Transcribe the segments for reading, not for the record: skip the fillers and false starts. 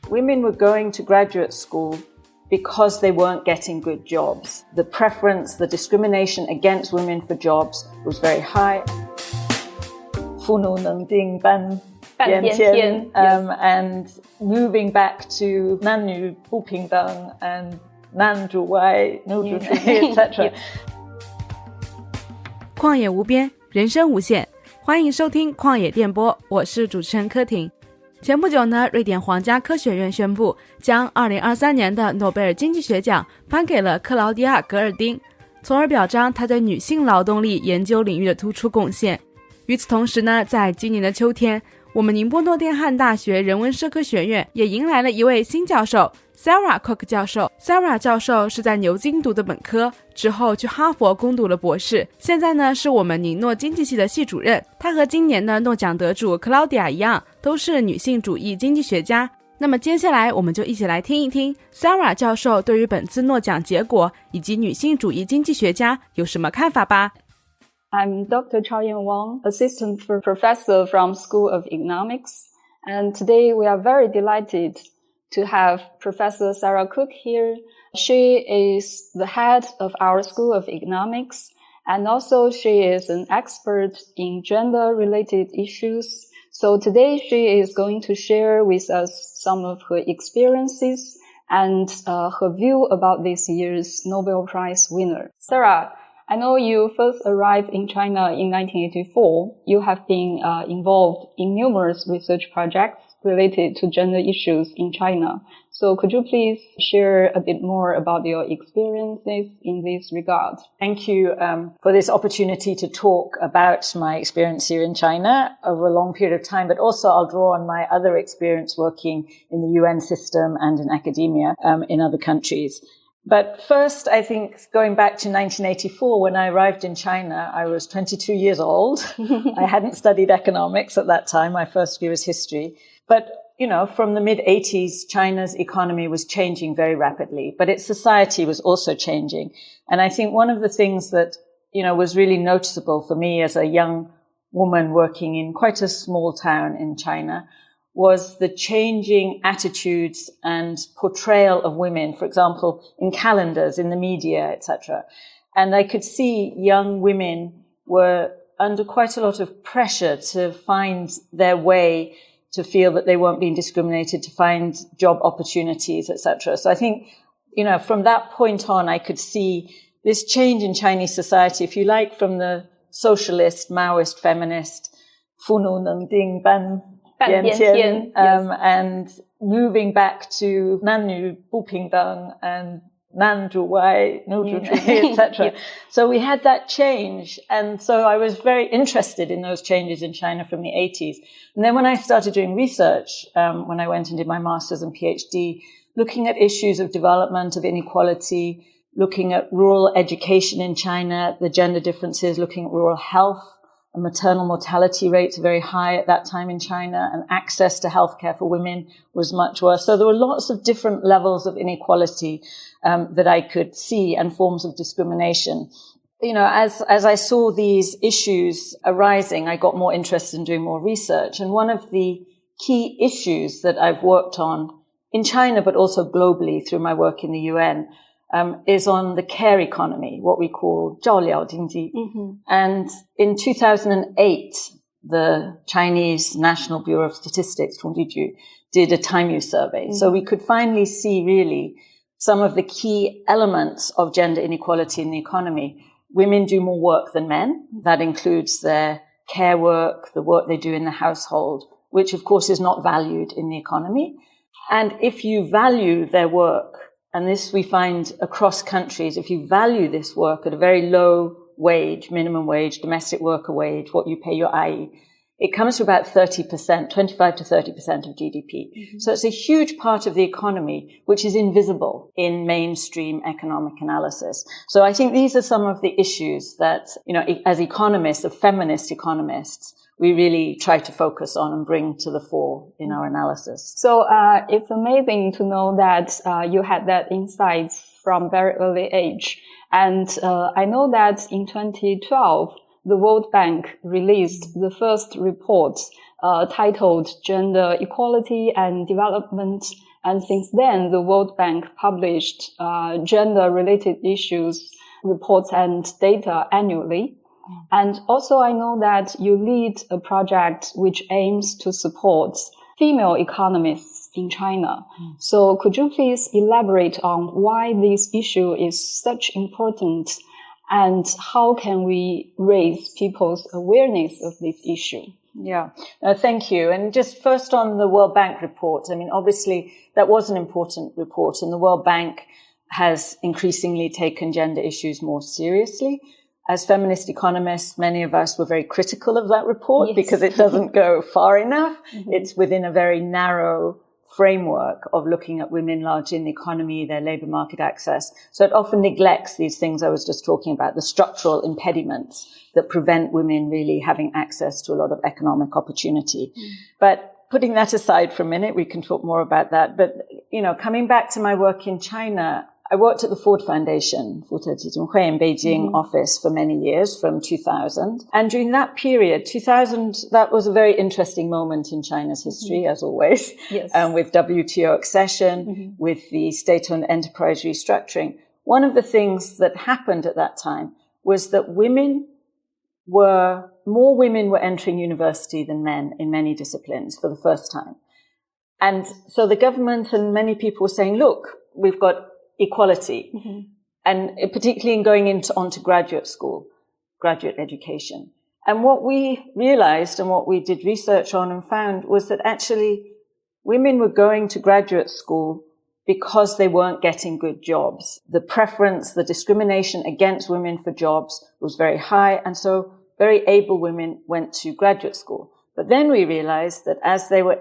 Women were going to graduate school because they weren't getting good jobs. The preference, the discrimination against women for jobs was very high. 父奴能定半边天 and moving back to 男女不平等 and 男主外女主内 etc. 旷野无边，人生无限，欢迎收听旷野电波，我是主持人柯婷。前不久呢，瑞典皇家科学院宣布将2023年的诺贝尔经济学奖颁给了克劳迪亚·格尔丁，从而表彰她在女性劳动力研究领域的突出贡献。与此同时呢，在今年的秋天，我们宁波诺丁汉大学人文社科学院也迎来了一位新教授 Sarah Cook 教授。 Sarah 教授是在牛津读的本科，之后去哈佛攻读了博士，现在呢是我们宁诺经济系的系主任。她和今年的诺奖得主 Claudia 一样，都是女性主义经济学家。那么接下来我们就一起来听一听 Sarah 教授对于本次诺奖结果以及女性主义经济学家有什么看法吧。I'm Dr. Chaoyan Wang, Assistant Professor from School of Economics, and today we are very delighted to have Professor Sarah Cook here. She is the head of our School of Economics, and also she is an expert in gender-related issues. So today she is going to share with us some of her experiences and her view about this year's Nobel Prize winner. Sarah, I know you first arrived in China in 1984. You have been involved in numerous research projects related to gender issues in China. So could you please share a bit more about your experiences in this regard? Thank you for this opportunity to talk about my experience here in China over a long period of time, but also I'll draw on my other experience working in the UN system and in academia in other countries. But first, I think going back to 1984, when I arrived in China, I was 22 years old. I hadn't studied economics at that time. My first degree was history. But, you know, from the mid-80s, China's economy was changing very rapidly, but its society was also changing. And I think one of the things that, you know, was really noticeable for me as a young woman working in quite a small town in China was the changing attitudes and portrayal of women, for example, in calendars, in the media, etc. And I could see young women were under quite a lot of pressure to find their way, to feel that they weren't being discriminated, to find job opportunities, etc. So I think, you know, from that point on, I could see this change in Chinese society, if you like, from the socialist, Maoist, feminist, 父奴能定半边天 and moving back to 男女不平等 and 男主外女主内 etc. So we had that change, and so I was very interested in those changes in China from the 80s. And then when I started doing research, when I went and did my master's and PhD, looking at issues of development, of inequality, looking at rural education in China, the gender differences, looking at rural health, and maternal mortality rates are very high at that time in China, and access to healthcare for women was much worse. So there were lots of different levels of inequality that I could see, and forms of discrimination. You know, as I saw these issues arising, I got more interested in doing more research. And one of the key issues that I've worked on in China, but also globally through my work in the UN, is on the care economy, what we call 照料经济. And in 2008, the Chinese National Bureau of Statistics, 统计局, did a time use survey. So we could finally see really some of the key elements of gender inequality in the economy. Women do more work than men. That includes their care work, the work they do in the household, which of course is not valued in the economy. And if you value their work, and this we find across countries, if you value this work at a very low wage, minimum wage, domestic worker wage, what you pay your IE, it comes to about 30%, 25 to 30% of GDP. So it's a huge part of the economy which is invisible in mainstream economic analysis. So I think these are some of the issues that, you know, as economists, as feminist economists, we really try to focus on and bring to the fore in our analysis. So it's amazing to know that you had that insight from very early age. And I know that in 2012, the World Bank released the first report titled Gender Equality and Development And since then, the World Bank published gender-related issues reports and data annually. And also I know that you lead a project which aims to support female economists in China. So could you please elaborate on why this issue is such important and how can we raise people's awareness of this issue? Yeah, thank you. And just first on the World Bank report, I mean, obviously that was an important report, and the World Bank has increasingly taken gender issues more seriously. As feminist economists, many of us were very critical of that report because it doesn't go far enough. It's within a very narrow framework of looking at women largely in the economy, their labour market access. So it often neglects these things I was just talking about, the structural impediments that prevent women really having access to a lot of economic opportunity. But putting that aside for a minute, we can talk more about that. But, you know, coming back to my work in China, I worked at the Ford Foundation, in Beijing office for many years, from 2000. And during that period, 2000, that was a very interesting moment in China's history, as always, with WTO accession, with the state-owned enterprise restructuring. One of the things that happened at that time was that more women were entering university than men in many disciplines for the first time. And so the government and many people were saying, look, we've got equality, and particularly in going onto graduate school, graduate education. And what we realized and what we did research on and found was that actually women were going to graduate school because they weren't getting good jobs. The preference, the discrimination against women for jobs was very high, and so very able women went to graduate school. But then we realized that as they were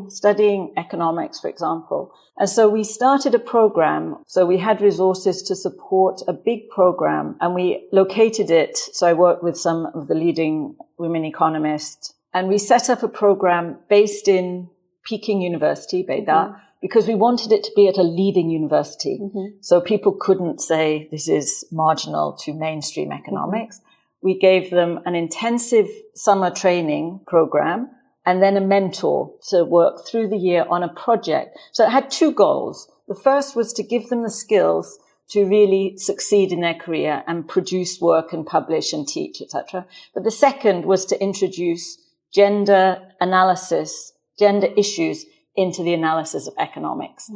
studying economics, for example, and so we started a program. So we had resources to support a big program, and we located it. So I worked with some of the leading women economists, and we set up a program based in Peking University, Beida, because we wanted it to be at a leading university. So people couldn't say this is marginal to mainstream economics. We gave them an intensive summer training program and then a mentor to work through the year on a project. So it had two goals. The first was to give them the skills to really succeed in their career and produce work and publish and teach, etc. But the second was to introduce gender analysis, gender issues into the analysis of economics.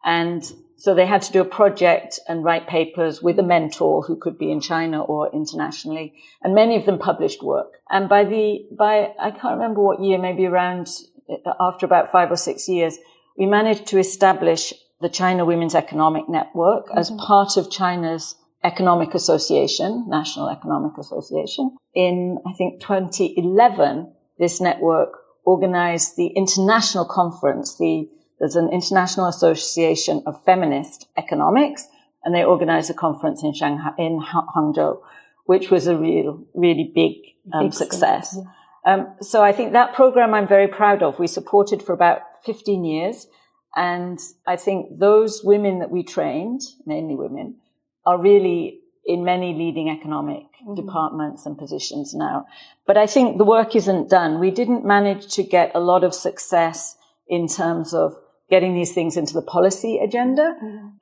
And so they had to do a project and write papers with a mentor who could be in China or internationally. And many of them published work. And by I can't remember what year, maybe after about 5 or 6 years, we managed to establish the China Women's Economic Network as part of China's Economic Association, National Economic Association. In, I think, 2011, this network organized the international conference, there's an International Association of Feminist Economics, and they organized a conference in Shanghai, in Hangzhou, which was a really big success. So I think that program I'm very proud of. We supported for about 15 years. And I think those women that we trained, mainly women, are really in many leading economic departments and positions now. But I think the work isn't done. We didn't manage to get a lot of success in terms of getting these things into the policy agenda.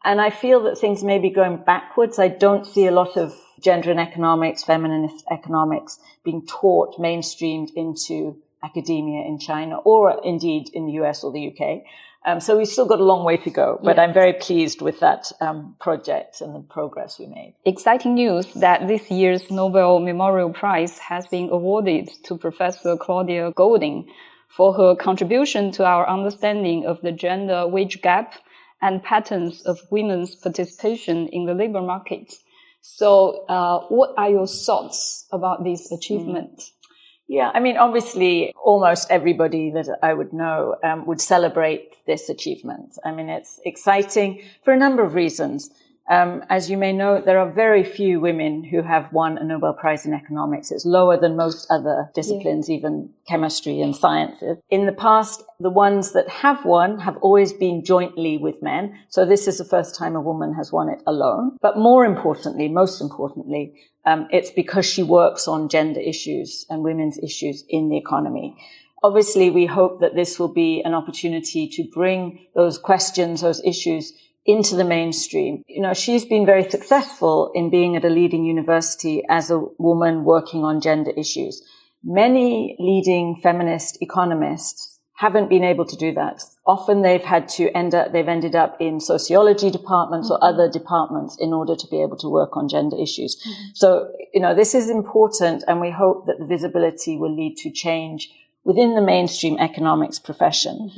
And I feel that things may be going backwards. I don't see a lot of gender and economics, feminist economics being taught, mainstreamed into academia in China, or indeed in the US or the UK. So we've still got a long way to go, but I'm very pleased with that project and the progress we made. Exciting news that this year's Nobel Memorial Prize has been awarded to Professor Claudia Goldin for her contribution to our understanding of the gender wage gap and patterns of women's participation in the labor market. So what are your thoughts about this achievement? Yeah, I mean, obviously, almost everybody that I would know would celebrate this achievement. I mean, it's exciting for a number of reasons. As you may know, there are very few women who have won a Nobel Prize in economics. It's lower than most other disciplines, even chemistry and sciences. In the past, the ones that have won have always been jointly with men. So this is the first time a woman has won it alone. But most importantly, it's because she works on gender issues and women's issues in the economy. Obviously, we hope that this will be an opportunity to bring those questions, those issues into the mainstream. She's been very successful in being at a leading university as a woman working on gender issues. Many leading feminist economists haven't been able to do that. Often they've ended up in sociology departments or other departments in order to be able to work on gender issues. So, this is important, and we hope that the visibility will lead to change within the mainstream economics profession.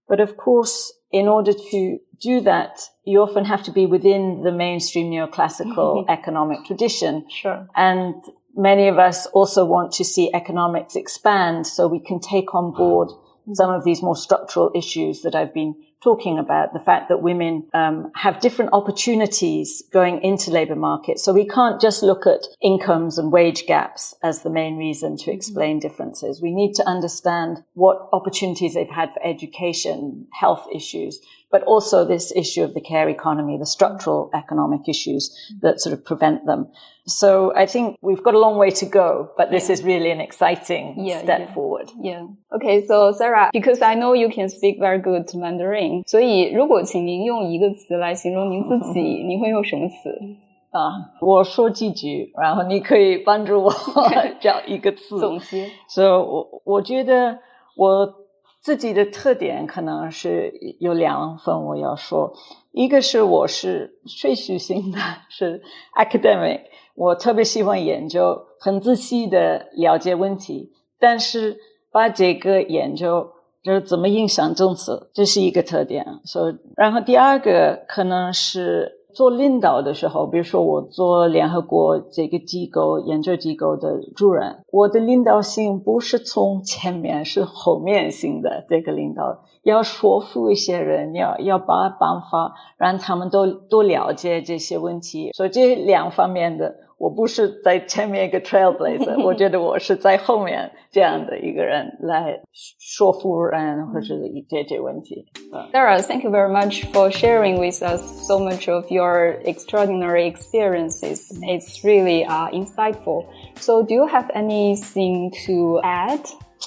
But of course, in order to do that, you often have to be within the mainstream neoclassical economic tradition. Sure. And many of us also want to see economics expand so we can take on board some of these more structural issues that I've been talking about, the fact that women have different opportunities going into labour markets. So we can't just look at incomes and wage gaps as the main reason to explain differences. We need to understand what opportunities they've had for education, health issues, but also this issue of the care economy, the structural economic issues that sort of prevent them. So I think we've got a long way to go, but this is really an exciting step forward. Yeah. Okay, so Sarah, because I know you can speak very good Mandarin, 所以如果请您用一个词来形容您自己，您会用什么词？我说几句，然后你可以帮助我找一个词总结。So我觉得我自己的特点可能是有两份我要说，一个是我是学术性的，是 academic， 我特别喜欢研究，很仔细的了解问题，但是把这个研究就是怎么影响政策，这是一个特点。然后第二个可能是做领导的时候，比如说我做联合国这个机构研究机构的主任，我的领导性不是从前面，是后面性的这个领导，要说服一些人，要把办法让他们都了解这些问题。所以这两方面的，我不是在前面一个 trailblazer， 我觉得我是在后面这样的一个人来说服人或者解决问题。Sarah, thank you very much for sharing with us so much of your extraordinary experiences. It's really insightful. So do you have anything to add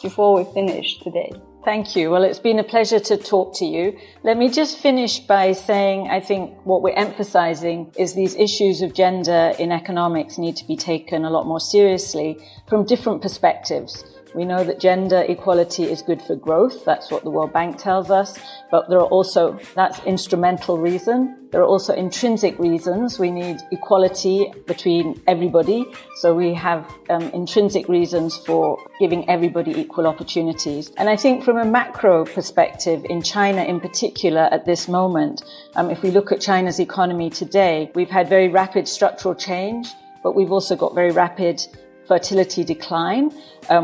before we finish today? Thank you. Well, it's been a pleasure to talk to you. Let me just finish by saying I think what we're emphasizing is these issues of gender in economics need to be taken a lot more seriously from different perspectives. We know that gender equality is good for growth. That's what the World Bank tells us. But that's instrumental reason. There are also intrinsic reasons. We need equality between everybody. So we have intrinsic reasons for giving everybody equal opportunities. And I think from a macro perspective, in China in particular at this moment, if we look at China's economy today, we've had very rapid structural change, but we've also got very rapid fertility decline.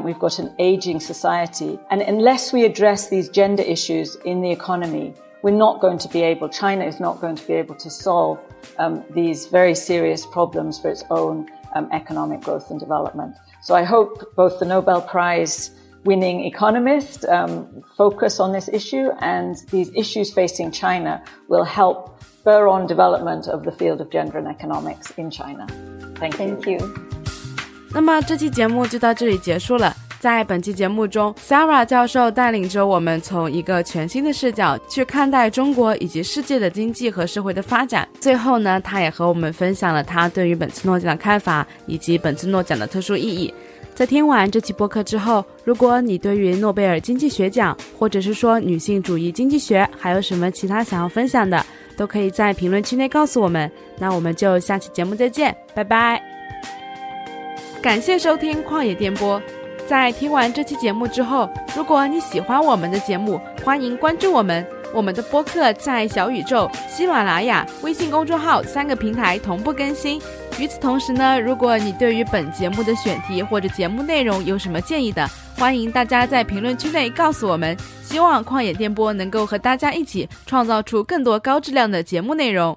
We've got an aging society. And unless we address these gender issues in the economy, China is not going to be able to solve these very serious problems for its own economic growth and development. So I hope both the Nobel Prize winning economist focus on this issue, and these issues facing China will help spur on development of the field of gender and economics in China. Thank you. Thank you. 那么这期节目就到这里结束了。在本期节目中 Sarah 教授带领着我们从一个全新的视角去看待中国以及世界的经济和社会的发展。最后呢，他也和我们分享了他对于本次诺奖的看法以及本次诺奖的特殊意义。在听完这期播客之后，如果你对于诺贝尔经济学奖或者是说女性主义经济学还有什么其他想要分享的，都可以在评论区内告诉我们。那我们就下期节目再见，拜拜。感谢收听旷野电波。在听完这期节目之后，如果你喜欢我们的节目，欢迎关注我们。我们的播客在小宇宙、喜马拉雅、微信公众号3个平台同步更新。与此同时呢，如果你对于本节目的选题或者节目内容有什么建议的，欢迎大家在评论区内告诉我们。希望旷野电波能够和大家一起创造出更多高质量的节目内容。